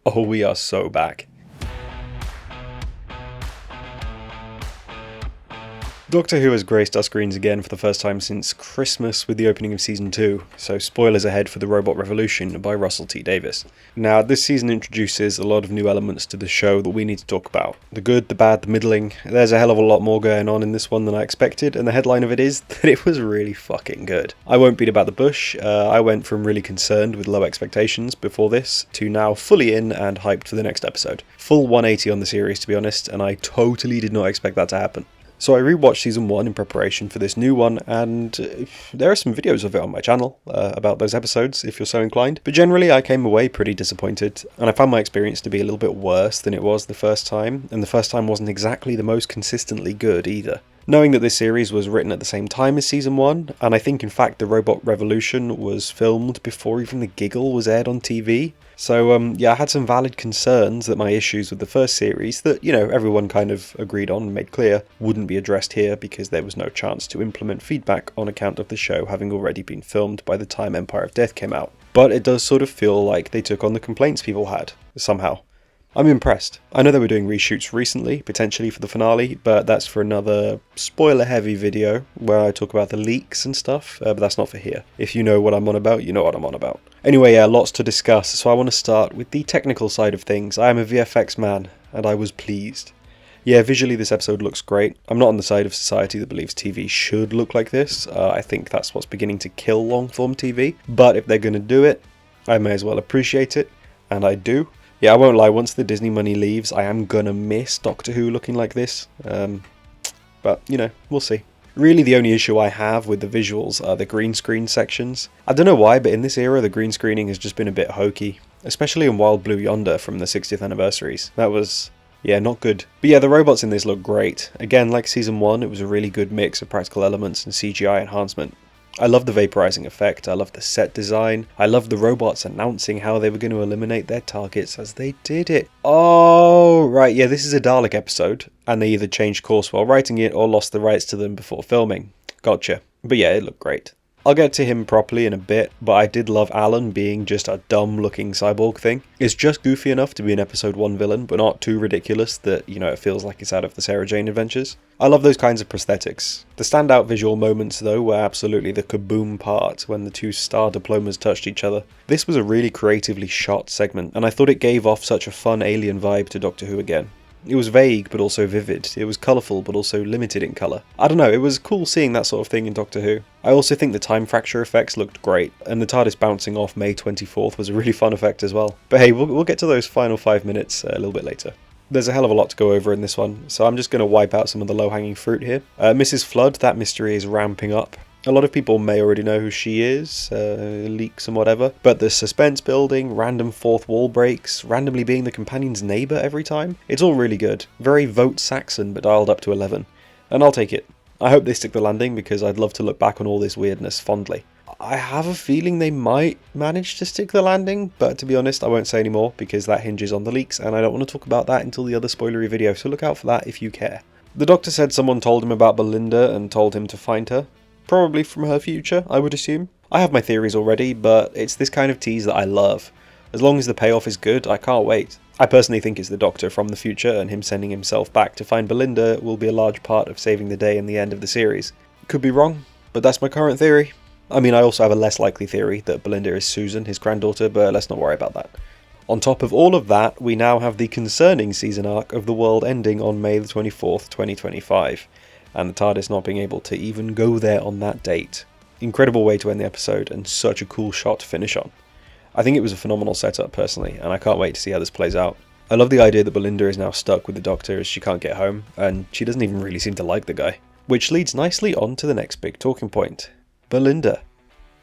Oh, we are so back. Doctor Who has graced our screens again for the first time since Christmas with the opening of Season 2, so spoilers ahead for The Robot Revolution by Russell T Davies. Now, this season introduces a lot of new elements to the show that we need to talk about. The good, the bad, the middling. There's a hell of a lot more going on in this one than I expected, and the headline of it is that it was really fucking good. I won't beat about the bush. I went from really concerned with low expectations before this to now fully in and hyped for the next episode. Full 180 on the series, to be honest, and I totally did not expect that to happen. So I rewatched Season 1 in preparation for this new one, and there are some videos of it on my channel about those episodes, if you're so inclined. But generally I came away pretty disappointed, and I found my experience to be a little bit worse than it was the first time, and the first time wasn't exactly the most consistently good either. Knowing that this series was written at the same time as Season 1, and I think in fact The Robot Revolution was filmed before even The Giggle was aired on TV, so I had some valid concerns that my issues with the first series, that, everyone kind of agreed on and made clear, wouldn't be addressed here because there was no chance to implement feedback on account of the show having already been filmed by the time Empire of Death came out. But it does sort of feel like they took on the complaints people had, somehow. I'm impressed. I know they were doing reshoots recently, potentially for the finale, but that's for another spoiler-heavy video where I talk about the leaks and stuff, but that's not for here. If you know what I'm on about, you know what I'm on about. Anyway, lots to discuss, so I want to start with the technical side of things. I am a VFX man, and I was pleased. Yeah, visually this episode looks great. I'm not on the side of society that believes TV should look like this. I think that's what's beginning to kill long-form TV, but if they're going to do it, I may as well appreciate it, and I do. Yeah, I won't lie, once the Disney money leaves, I am gonna miss Doctor Who looking like this. But, we'll see. Really the only issue I have with the visuals are the green screen sections. I don't know why, but in this era the green screening has just been a bit hokey. Especially in Wild Blue Yonder from the 60th anniversaries. That was, not good. But yeah, the robots in this look great. Again, like Season 1, it was a really good mix of practical elements and CGI enhancement. I love the vaporizing effect, I love the set design, I love the robots announcing how they were going to eliminate their targets as they did it. Oh, right, yeah, this is a Dalek episode, and they either changed course while writing it or lost the rights to them before filming. Gotcha. But yeah, it looked great. I'll get to him properly in a bit, but I did love Alan being just a dumb-looking cyborg thing. It's just goofy enough to be an episode 1 villain, but not too ridiculous that, it feels like it's out of the Sarah Jane Adventures. I love those kinds of prosthetics. The standout visual moments, though, were absolutely the kaboom part when the two star diplomas touched each other. This was a really creatively shot segment, and I thought it gave off such a fun alien vibe to Doctor Who again. It was vague, but also vivid. It was colourful, but also limited in colour. I don't know, it was cool seeing that sort of thing in Doctor Who. I also think the time fracture effects looked great, and the TARDIS bouncing off May 24th was a really fun effect as well. But hey, we'll get to those final 5 minutes a little bit later. There's a hell of a lot to go over in this one, so I'm just going to wipe out some of the low-hanging fruit here. Mrs. Flood, that mystery is ramping up. A lot of people may already know who she is, leaks and whatever, but the suspense building, random fourth wall breaks, randomly being the companion's neighbour every time, it's all really good. Very vote Saxon, but dialed up to 11. And I'll take it. I hope they stick the landing because I'd love to look back on all this weirdness fondly. I have a feeling they might manage to stick the landing, but to be honest I won't say any more because that hinges on the leaks and I don't want to talk about that until the other spoilery video, so look out for that if you care. The Doctor said someone told him about Belinda and told him to find her. Probably from her future, I would assume. I have my theories already, but it's this kind of tease that I love. As long as the payoff is good, I can't wait. I personally think it's the Doctor from the future, and him sending himself back to find Belinda will be a large part of saving the day in the end of the series. Could be wrong, but that's my current theory. I mean, I also have a less likely theory that Belinda is Susan, his granddaughter, but let's not worry about that. On top of all of that, we now have the concerning season arc of the world ending on May the 24th, 2025. And the TARDIS not being able to even go there on that date. Incredible way to end the episode, and such a cool shot to finish on. I think it was a phenomenal setup personally, and I can't wait to see how this plays out. I love the idea that Belinda is now stuck with the Doctor as she can't get home, and she doesn't even really seem to like the guy. Which leads nicely on to the next big talking point. Belinda.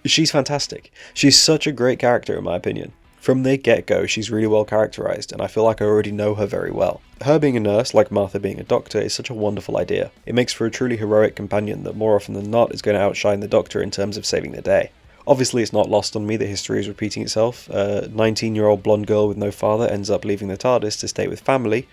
She's fantastic. She's such a great character in my opinion. From the get-go, she's really well characterised, and I feel like I already know her very well. Her being a nurse, like Martha being a doctor, is such a wonderful idea. It makes for a truly heroic companion that more often than not is going to outshine the Doctor in terms of saving the day. Obviously it's not lost on me that history is repeating itself. A 19-year-old blonde girl with no father ends up leaving the TARDIS to stay with family,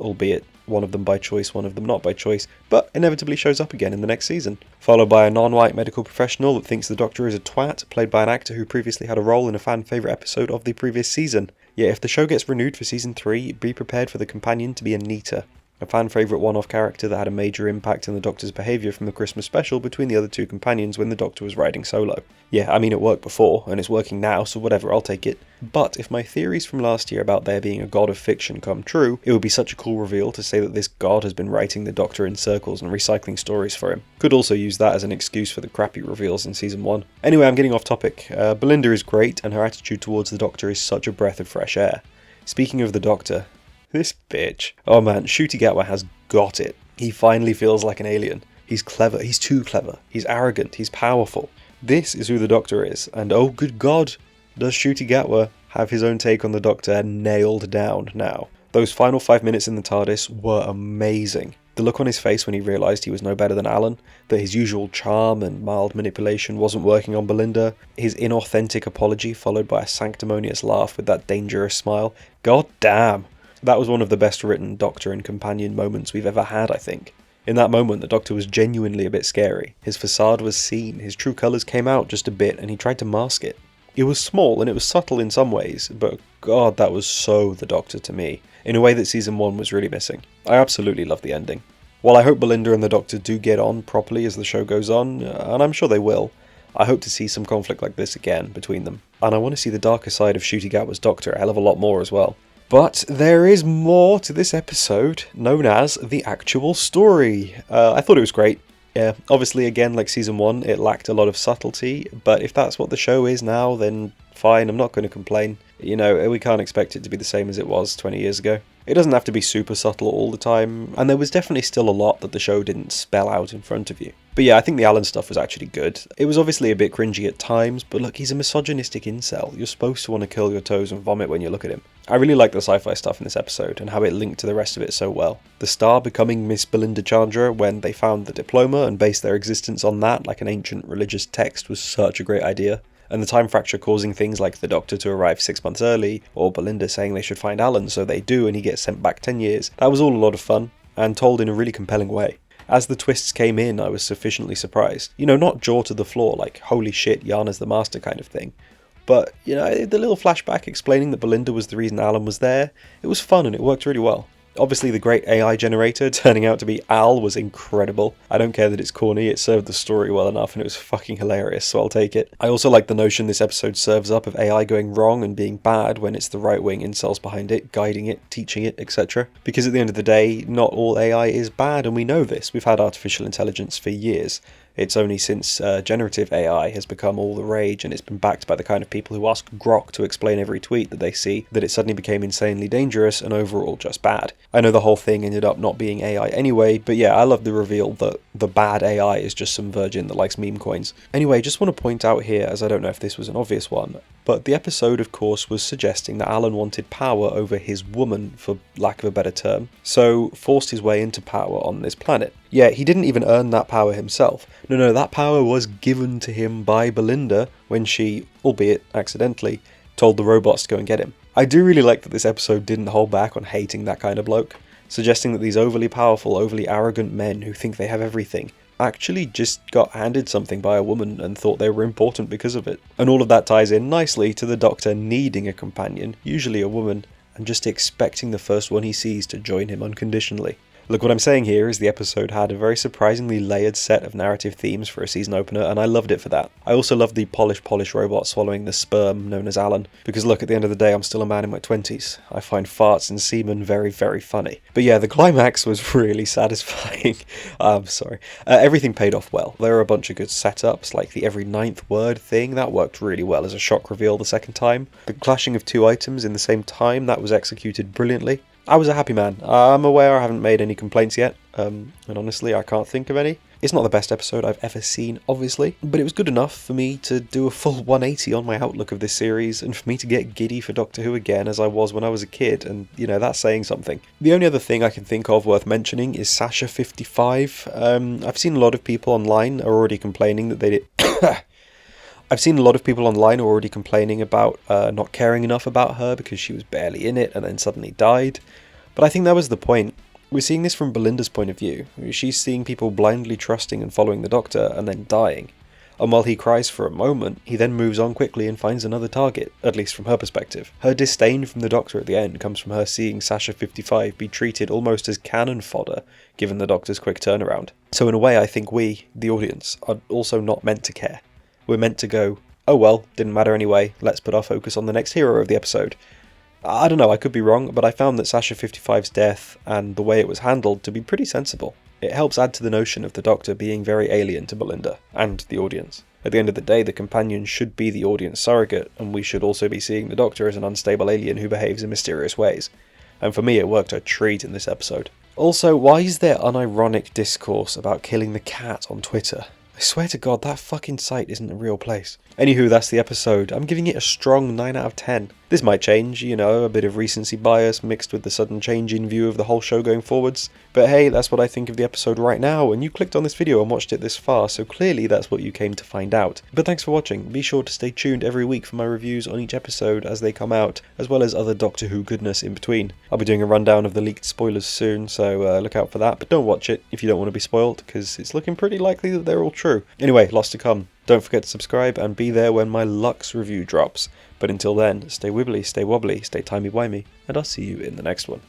albeit one of them by choice, one of them not by choice, but inevitably shows up again in the next season. Followed by a non-white medical professional that thinks the Doctor is a twat, played by an actor who previously had a role in a fan favourite episode of the previous season. Yet if the show gets renewed for season 3, be prepared for the companion to be Anita, a fan favourite one-off character that had a major impact on the Doctor's behaviour from the Christmas special between the other two companions when the Doctor was riding solo. Yeah, I mean it worked before, and it's working now, so whatever, I'll take it. But if my theories from last year about there being a god of fiction come true, it would be such a cool reveal to say that this god has been writing the Doctor in circles and recycling stories for him. Could also use that as an excuse for the crappy reveals in season 1. Anyway, I'm getting off topic. Belinda is great, and her attitude towards the Doctor is such a breath of fresh air. Speaking of the Doctor, this bitch. Oh man, Ncuti Gatwa has got it. He finally feels like an alien. He's clever, he's too clever, he's arrogant, he's powerful. This is who the Doctor is, and oh good god, does Ncuti Gatwa have his own take on the Doctor nailed down now. Those final 5 minutes in the TARDIS were amazing. The look on his face when he realised he was no better than Alan, that his usual charm and mild manipulation wasn't working on Belinda, his inauthentic apology followed by a sanctimonious laugh with that dangerous smile. God damn! That was one of the best written Doctor and companion moments we've ever had, I think. In that moment, the Doctor was genuinely a bit scary. His facade was seen, his true colours came out just a bit, and he tried to mask it. It was small, and it was subtle in some ways, but god, that was so the Doctor to me, in a way that season 1 was really missing. I absolutely love the ending. While I hope Belinda and the Doctor do get on properly as the show goes on, and I'm sure they will, I hope to see some conflict like this again between them. And I want to see the darker side of Ncuti Gatwa's Doctor a hell of a lot more as well. But there is more to this episode, known as the actual story. I thought it was great. Yeah, obviously again like season 1 it lacked a lot of subtlety, but if that's what the show is now then fine, I'm not going to complain. You know, we can't expect it to be the same as it was 20 years ago. It doesn't have to be super subtle all the time, and there was definitely still a lot that the show didn't spell out in front of you. But yeah, I think the Alan stuff was actually good. It was obviously a bit cringy at times, but look, he's a misogynistic incel. You're supposed to want to curl your toes and vomit when you look at him. I really like the sci-fi stuff in this episode, and how it linked to the rest of it so well. The star becoming Miss Belinda Chandra when they found the diploma and based their existence on that like an ancient religious text was such a great idea. And the time fracture causing things like the Doctor to arrive 6 months early, or Belinda saying they should find Alan, so they do and he gets sent back 10 years. That was all a lot of fun, and told in a really compelling way. As the twists came in, I was sufficiently surprised. You know, not jaw to the floor, like holy shit, Yana's the master kind of thing. But, you know, the little flashback explaining that Belinda was the reason Alan was there, it was fun and it worked really well. Obviously the great AI generator turning out to be Al was incredible. I don't care that it's corny, it served the story well enough and it was fucking hilarious, so I'll take it. I also like the notion this episode serves up of AI going wrong and being bad when it's the right-wing incels behind it, guiding it, teaching it, etc. Because at the end of the day, not all AI is bad, and we know this. We've had artificial intelligence for years. It's only since generative AI has become all the rage and it's been backed by the kind of people who ask Grok to explain every tweet that they see that it suddenly became insanely dangerous and overall just bad. I know the whole thing ended up not being AI anyway, but yeah, I love the reveal that the bad AI is just some virgin that likes meme coins. Anyway, just want to point out here, as I don't know if this was an obvious one, but the episode of course was suggesting that Alan wanted power over his woman, for lack of a better term, so forced his way into power on this planet. Yeah, he didn't even earn that power himself. No, that power was given to him by Belinda when she, albeit accidentally, told the robots to go and get him. I do really like that this episode didn't hold back on hating that kind of bloke, suggesting that these overly powerful, overly arrogant men who think they have everything actually just got handed something by a woman and thought they were important because of it. And all of that ties in nicely to the Doctor needing a companion, usually a woman, and just expecting the first one he sees to join him unconditionally. Look, what I'm saying here is the episode had a very surprisingly layered set of narrative themes for a season opener, and I loved it for that. I also loved the polish robot swallowing the sperm known as Alan, because look, at the end of the day, I'm still a man in my 20s. I find farts and semen very, very funny. But yeah, the climax was really satisfying. I'm sorry. Everything paid off well. There were a bunch of good setups, like the every 9th word thing, that worked really well as a shock reveal the second time. The clashing of two items in the same time, that was executed brilliantly. I was a happy man. I'm aware I haven't made any complaints yet, and honestly I can't think of any. It's not the best episode I've ever seen, obviously, but it was good enough for me to do a full 180 on my outlook of this series, and for me to get giddy for Doctor Who again as I was when I was a kid, and you know, that's saying something. The only other thing I can think of worth mentioning is Sasha55. I've seen a lot of people online are already complaining that they did... I've seen a lot of people online already complaining about not caring enough about her because she was barely in it and then suddenly died. But I think that was the point. We're seeing this from Belinda's point of view. She's seeing people blindly trusting and following the Doctor and then dying. And while he cries for a moment, he then moves on quickly and finds another target, at least from her perspective. Her disdain from the Doctor at the end comes from her seeing Sasha 55 be treated almost as cannon fodder, given the Doctor's quick turnaround. So in a way I think we, the audience, are also not meant to care. We're meant to go, oh well, didn't matter anyway, let's put our focus on the next hero of the episode. I don't know, I could be wrong, but I found that Sasha 55's death and the way it was handled to be pretty sensible. It helps add to the notion of the Doctor being very alien to Belinda, and the audience. At the end of the day, the companion should be the audience surrogate, and we should also be seeing the Doctor as an unstable alien who behaves in mysterious ways. And for me, it worked a treat in this episode. Also, why is there unironic discourse about killing the cat on Twitter? I swear to God, that fucking site isn't a real place. Anywho, that's the episode. I'm giving it a strong 9 out of 10. This might change, you know, a bit of recency bias mixed with the sudden change in view of the whole show going forwards. But hey, that's what I think of the episode right now, and you clicked on this video and watched it this far, so clearly that's what you came to find out. But thanks for watching. Be sure to stay tuned every week for my reviews on each episode as they come out, as well as other Doctor Who goodness in between. I'll be doing a rundown of the leaked spoilers soon, so look out for that, but don't watch it if you don't want to be spoiled, because it's looking pretty likely that they're all true. Anyway, lots to come. Don't forget to subscribe and be there when my Lux review drops. But until then, stay wibbly, stay wobbly, stay timey-wimey, and I'll see you in the next one.